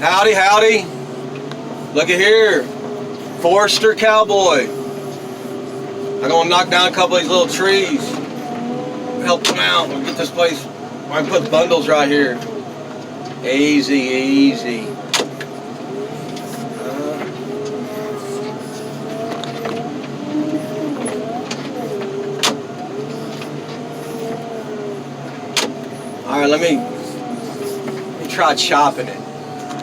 Howdy, howdy. Look at here. Forrester Cowboy. I'm gonna knock down a couple of these little trees. Help them out. We'll get this place. I can put bundles right here. Easy, easy. All right, let me try chopping it.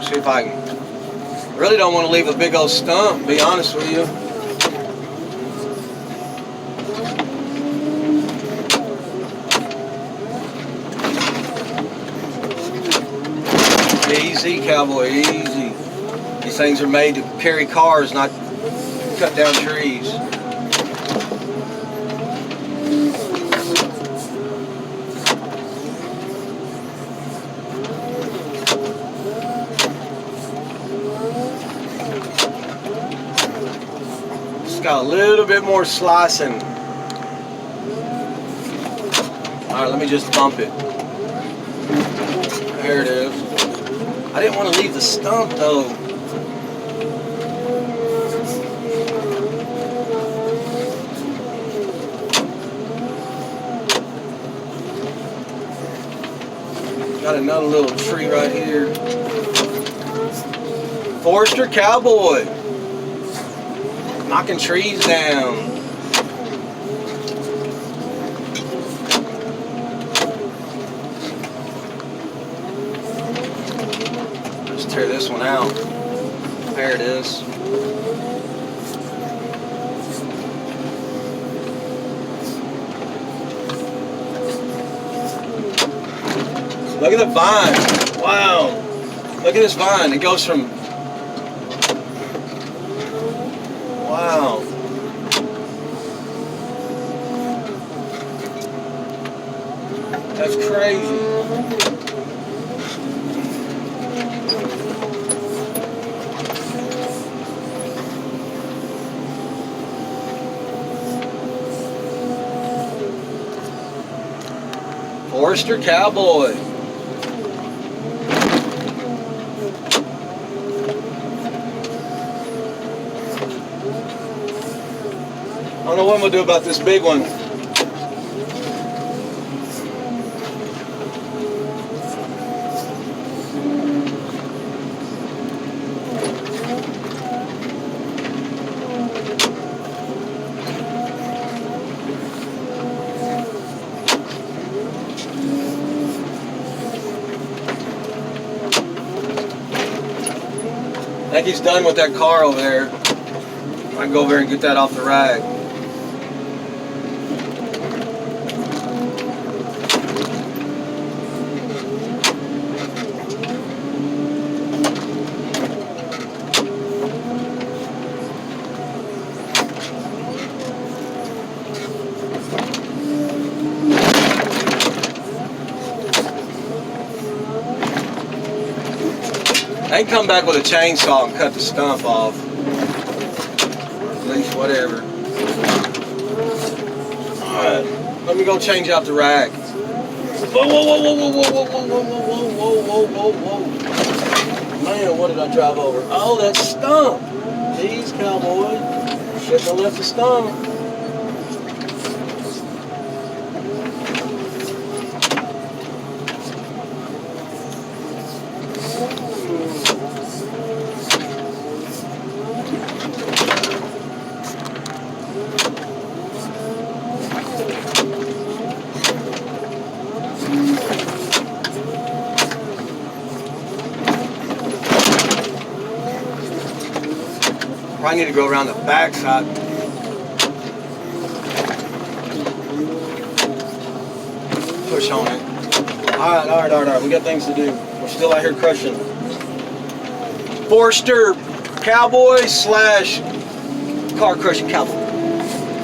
See if I can. Really don't want to leave a big old stump, to be honest with you. Easy, Cowboy, easy. These things are made to carry cars, not cut down trees. Just got a little bit more slicing. All right, let me just bump it. There it is. I didn't want to leave the stump though. Got another little tree right here. Forrester Cowboy. Knocking trees down. Tear this one out. There it is. Look at the vine. Wow. Look at this vine. It goes from... Wow. That's crazy. Forrester Cowboy. I don't know what I'm going to do about this big one. I think he's done with that car over there. I can go over there and get that off the rag. I can come back with a chainsaw and cut the stump off. At least whatever. Alright, let me go change out the rack. Whoa, whoa, whoa, whoa, whoa, whoa, whoa, whoa, whoa, whoa, whoa, whoa, whoa, whoa. Man, what did I drive over? Oh, that stump. Jeez, Cowboy. Shouldn't have left the stump. Probably need to go around the back side. Push on it. Alright. We got things to do. We're still out here crushing. Forrester Cowboy / car crushing Cowboy.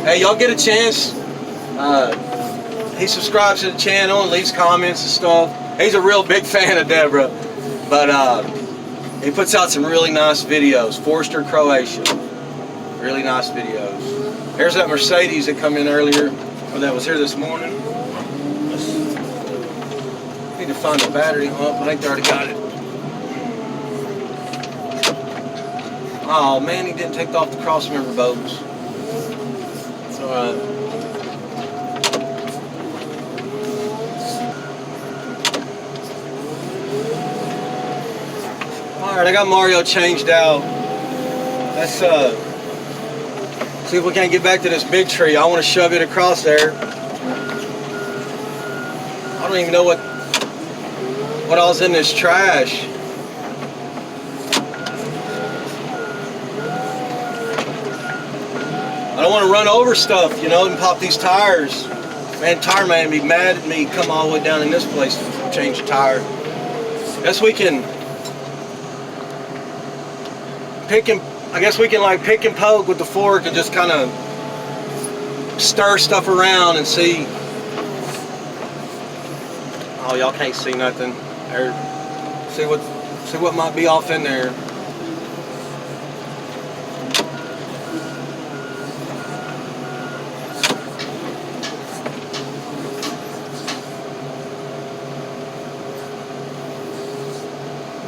Hey, y'all get a chance. He subscribes to the channel and leaves comments and stuff. He's a real big fan of Deborah. But he puts out some really nice videos. Forrester, Croatia. Really nice videos. Here's that Mercedes that come in earlier, or that was here this morning. Need to find the battery. Oh, I think they already got it. Oh man, he didn't take off the cross member bolts. It's alright. Alright, I got Mario changed out. Let's see if we can't get back to this big tree. I want to shove it across there. I don't even know what all's in this trash. I don't want to run over stuff, you know, and pop these tires. Man, tire man be mad at me. Come all the way down in this place to change the tire. Guess we can pick and like pick and poke with the fork and just kind of stir stuff around and see. Oh, y'all can't see nothing. There, see what might be off in there.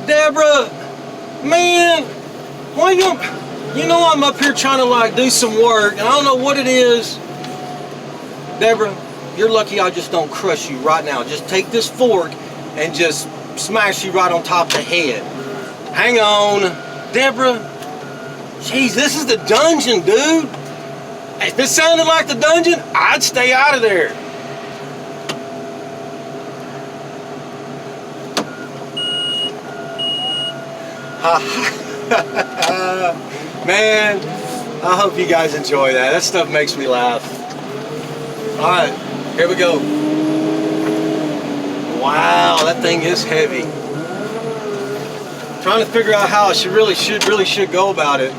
Deborah, man, why you know I'm up here trying to like do some work and I don't know what it is. Deborah, you're lucky I just don't crush you right now. Just take this fork and just smash you right on top of the head. Hang on, Deborah. Jeez, this is the dungeon, dude. If it sounded like the dungeon, I'd stay out of there. Man, I hope you guys enjoy that. That stuff makes me laugh. Alright, here we go. Wow, that thing is heavy. Trying to figure out how I really should go about it.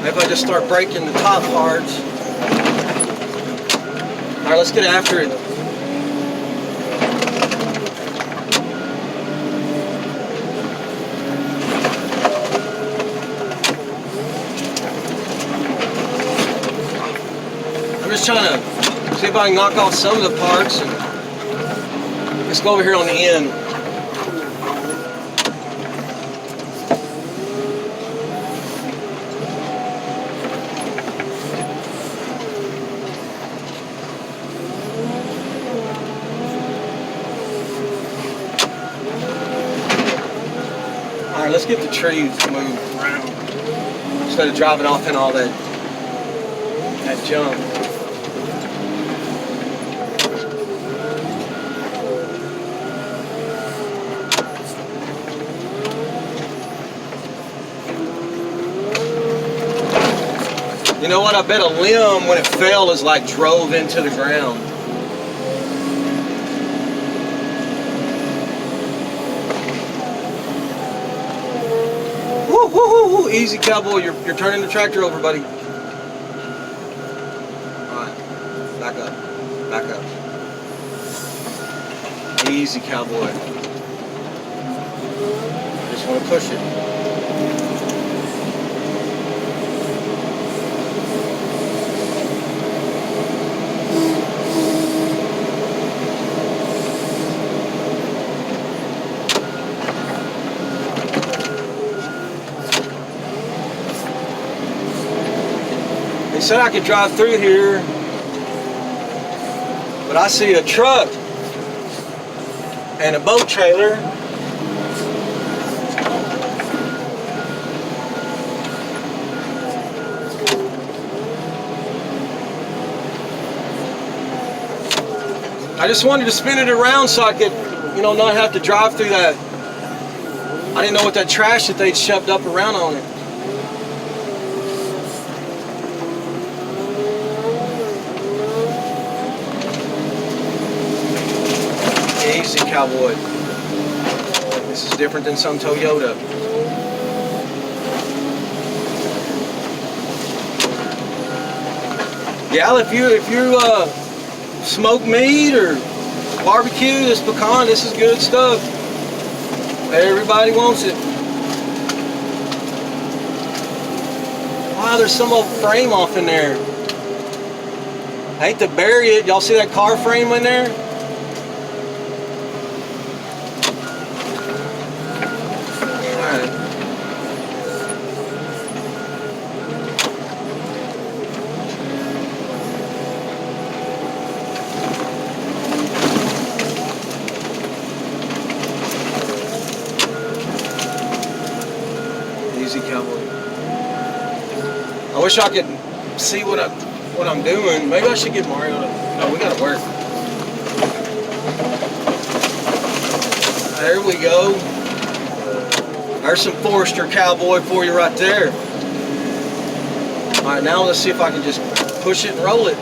Maybe I just start breaking the top parts. Alright, let's get after it. I'm just trying to see if I can knock off some of the parts and let's go over here on the end. Alright, let's get the trees moved around instead of driving off in all that junk. You know what? I bet a limb when it fell is like drove into the ground. Woo, woo, woo, woo. Easy, Cowboy. You're turning the tractor over, buddy. Alright. Back up. Back up. Easy, Cowboy. Just want to push it. They said I could drive through here, but I see a truck and a boat trailer. I just wanted to spin it around so I could, you know, not have to drive through that. I didn't know what that trash that they'd shoved up around on it. Easy, Cowboy. This is different than some Toyota. Yeah, if you smoke meat or barbecue, this pecan, this is good stuff. Everybody wants it. Wow, there's some old frame off in there. I hate to bury it. Y'all see that car frame in there? Alright. Easy, Cowboy. I wish I could see what I'm doing. Maybe I should get Mario to... No, we gotta work. There we go. There's some Forrester Cowboy for you right there. Alright, now let's see if I can just push it and roll it.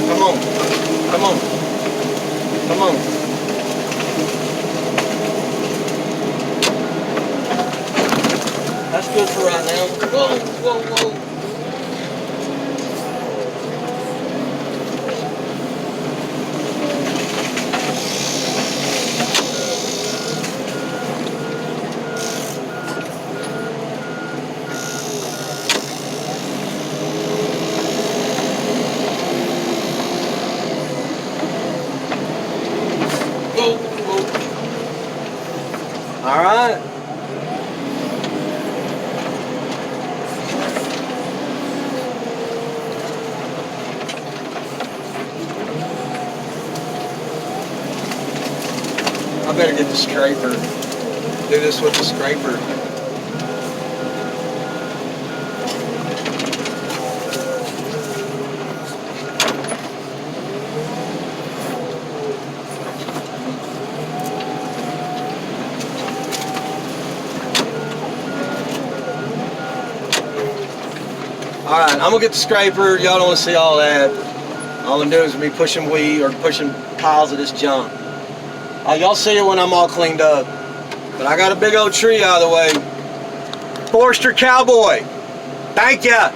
Come on. Come on. Come on. That's good for right now. Whoa, whoa, whoa. Whoa, whoa. All right. I better get the scraper. Do this with the scraper. Alright, I'm gonna get the scraper. Y'all don't want to see all that. All I'm doing is me pushing weed or pushing piles of this junk. Y'all see it when I'm all cleaned up. But I got a big old tree out of the way. Forrester Cowboy. Thank ya.